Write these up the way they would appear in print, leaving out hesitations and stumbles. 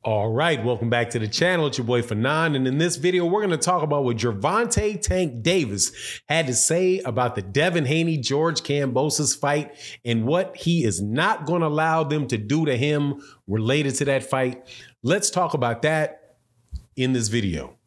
All right, welcome back to the channel. It's your boy Fanon, and in this video, we're going to talk about what Gervonta Tank Davis had to say about the Devin Haney George Kambosos fight and what he is not going to allow them to do to him related to that fight. Let's talk about that in this video.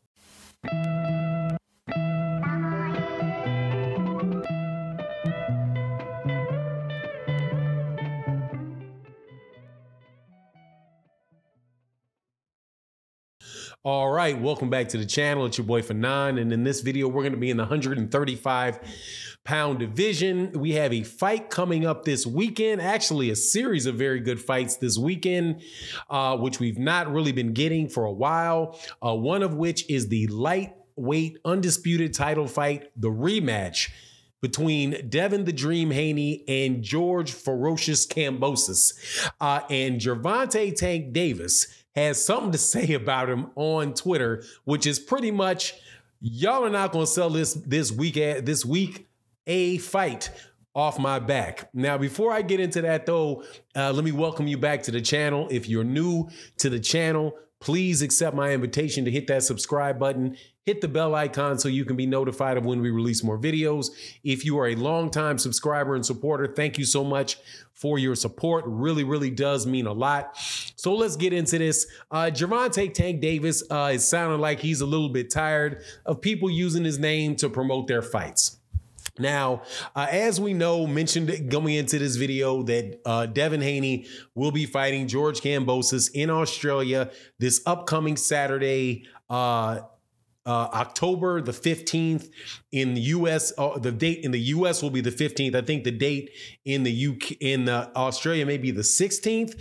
All right, welcome back to the channel. It's your boy Fanon, and in this video, we're going to be in the 135-pound division. We have a fight coming up this weekend, actually a series of very good fights this weekend, which we've not really been getting for a while, one of which is the lightweight undisputed title fight, the rematch between Devin the Dream Haney and George Ferocious Kambosos. And Gervonta Tank Davis has something to say about him on Twitter, which is pretty much, y'all are not going to sell this week a fight off my back. Now, before I get into that, though, let me welcome you back to the channel. If you're new to the channel, please accept my invitation to hit that subscribe button, hit the bell icon so you can be notified of when we release more videos. If you are a longtime subscriber and supporter, thank you so much for your support. Really, really does mean a lot. So let's get into this. Gervonta Tank Davis is sounding like he's a little bit tired of people using his name to promote their fights. Now, as we know, mentioned going into this video that Devin Haney will be fighting George Kambosos in Australia this upcoming Saturday, October the 15th in the U.S. The date in the U.S. will be the 15th. I think the date in the UK, in Australia, may be the 16th.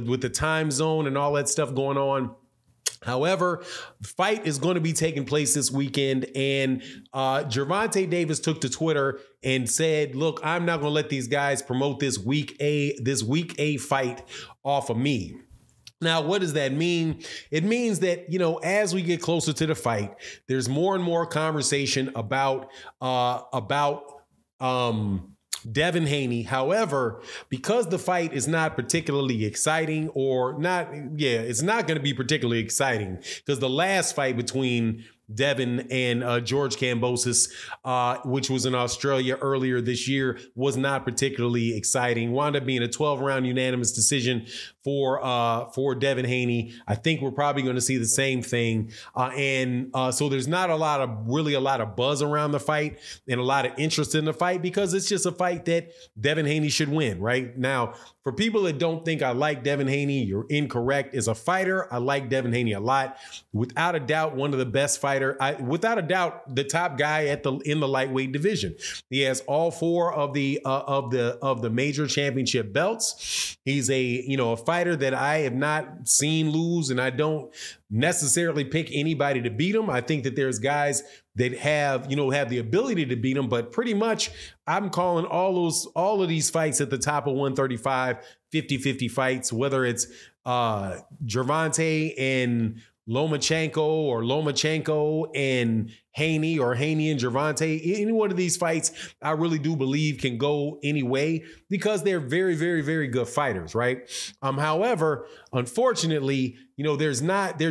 With the time zone and all that stuff going on. However, the fight is going to be taking place this weekend, and Gervonta Davis took to Twitter and said, "Look, I'm not going to let these guys promote this week A fight off of me." Now, what does that mean? It means that, as we get closer to the fight, there's more and more conversation about Devin Haney. However, because the fight is not particularly exciting, it's not going to be particularly exciting because the last fight between Devin and George Kambosos, which was in Australia earlier this year, was not particularly exciting. Wound up being a 12-round unanimous decision for Devin Haney. I think we're probably going to see the same thing. So there's not a lot of buzz around the fight and a lot of interest in the fight because it's just a fight that Devin Haney should win right now. For people that don't think I like Devin Haney, you're incorrect. As a fighter, I like Devin Haney a lot. Without a doubt, one of the best fighters. Without a doubt, the top guy in the lightweight division. He has all four of the major championship belts. He's a fighter that I have not seen lose, and I don't necessarily pick anybody to beat him. I think that there's guys that have the ability to beat him, but pretty much I'm calling all of these fights at the top of 135, 50-50 fights, whether it's Gervonta and Lomachenko and Haney, or Haney and Gervonta. Any one of these fights, I really do believe can go any way because they're very, very, very good fighters, right? However, unfortunately, there's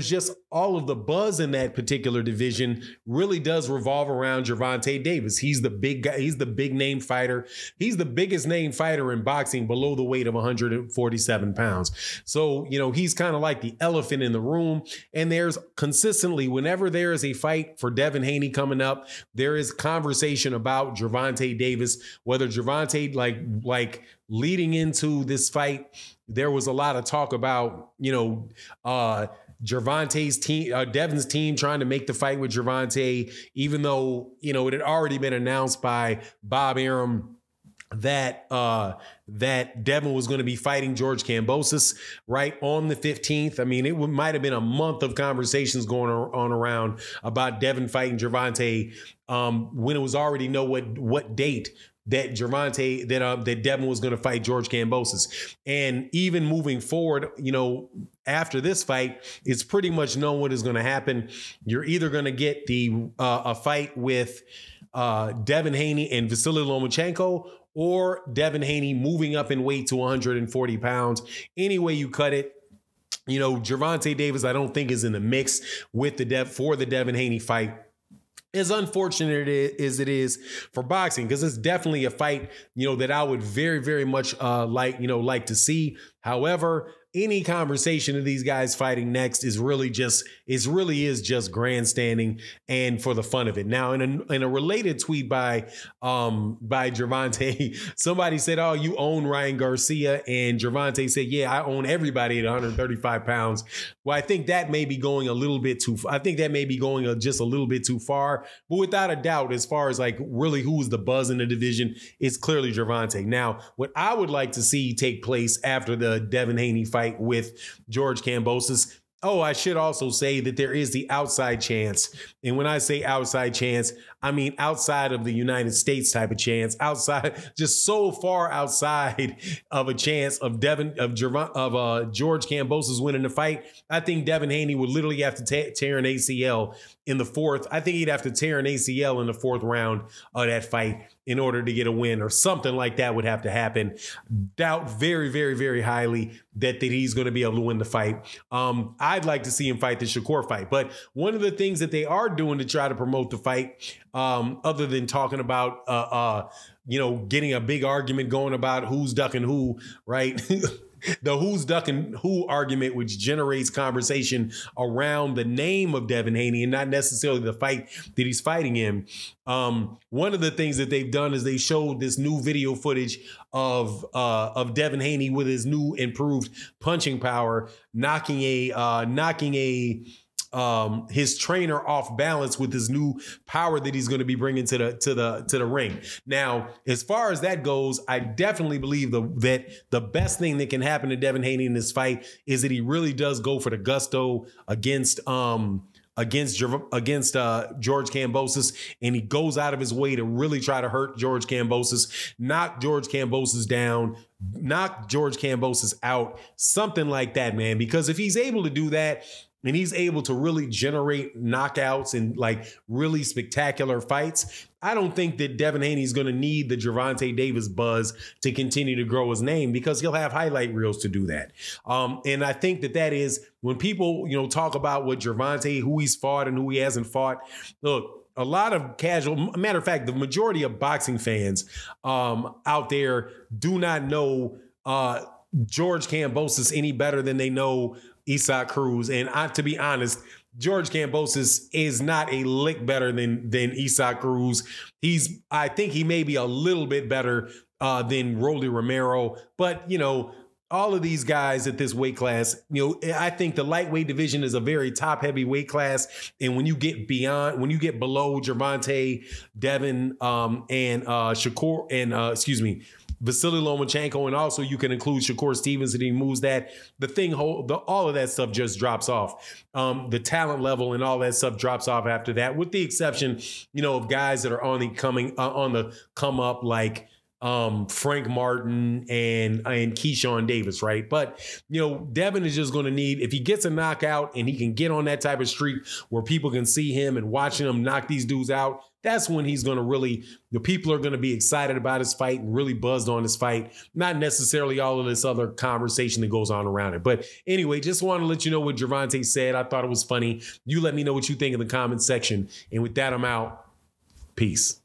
just all of the buzz in that particular division really does revolve around Gervonta Davis. He's the big guy. He's the big name fighter. He's the biggest name fighter in boxing below the weight of 147 pounds. So, he's kind of like the elephant in the room. And there's consistently, whenever there is a fight for Devin Haney coming up, there is conversation about Gervonta Davis, whether Gervonta, like leading into this fight, there was a lot of talk about, Gervonta's team, Devin's team trying to make the fight with Gervonta, even though, it had already been announced by Bob Arum that Devin was going to be fighting George Kambosos right on the 15th. I mean, it might have been a month of conversations going on around about Devin fighting Gervonta when it was already know what date that Devin was going to fight George Kambosos. And even moving forward, after this fight, it's pretty much known what is going to happen. You're either going to get a fight with Devin Haney and Vasily Lomachenko, or Devin Haney moving up in weight to 140 pounds. Any way you cut it, You know, Gervonta Davis, I don't think is in the mix with for the Devin Haney fight. As unfortunate as it is for boxing, because it's definitely a fight, you know, that I would very, very much like to see. However, any conversation of these guys fighting next is really just grandstanding and for the fun of it. Now, in a related tweet by Javonte, somebody said, "Oh, you own Ryan Garcia," and Javonte said, "Yeah, I own everybody at 135 pounds." Well, I think that may be going a little bit too. I think that may be going just a little bit too far. But without a doubt, as far as like really who's the buzz in the division, it's clearly Gervonta. Now, what I would like to see take place after the Devin Haney fight with George Kambosos. Oh, I should also say that there is the outside chance. And when I say outside chance, I mean outside of the United States type of chance, outside, just so far outside of a chance of George Kambosos winning the fight. I think Devin Haney would literally have to tear an ACL in the fourth. I think he'd have to tear an ACL in the fourth round of that fight in order to get a win, or something like that would have to happen. Doubt very, very, very highly that he's going to be able to win the fight. I'd like to see him fight the Shakur fight. But one of the things that they are doing to try to promote the fight, other than talking about, getting a big argument going about who's ducking who, right? The who's ducking who argument, which generates conversation around the name of Devin Haney and not necessarily the fight that he's fighting in. One of the things that they've done is they showed this new video footage of Devin Haney with his new improved punching power, knocking his trainer off balance with his new power that he's going to be bringing to the ring. Now, as far as that goes, I definitely believe that the best thing that can happen to Devin Haney in this fight is that he really does go for the gusto against George Kambosos, and he goes out of his way to really try to hurt George Kambosos, knock George Kambosos down, knock George Kambosos out, something like that, man. Because if he's able to do that, and he's able to really generate knockouts and like really spectacular fights, I don't think that Devin Haney is going to need the Gervonta Davis buzz to continue to grow his name, because he'll have highlight reels to do that. And I think that is when people, talk about what Gervonta, who he's fought and who he hasn't fought. Look, a lot of matter of fact, the majority of boxing fans out there do not know George Kambosos any better than they know Isaac Cruz. And to be honest, George Kambosos is not a lick better than Isaac Cruz. I think he may be a little bit better than Rolly Romero, but all of these guys at this weight class, I think the lightweight division is a very top heavy weight class. And when you get below Gervonta, Devin, and Shakur, and Vasily Lomachenko, and also you can include Shakur Stevens, and he moves that. All of that stuff just drops off. The talent level and all that stuff drops off after that, with the exception, of guys that are on the come up, like Frank Martin and Keyshawn Davis, right? But, Devin is just going to need, if he gets a knockout and he can get on that type of streak where people can see him and watching him knock these dudes out, that's when he's going to really, the people are going to be excited about his fight and really buzzed on his fight, not necessarily all of this other conversation that goes on around it. But anyway, just want to let you know what Gervonta said. I thought it was funny. You let me know what you think in the comment section. And with that, I'm out. Peace.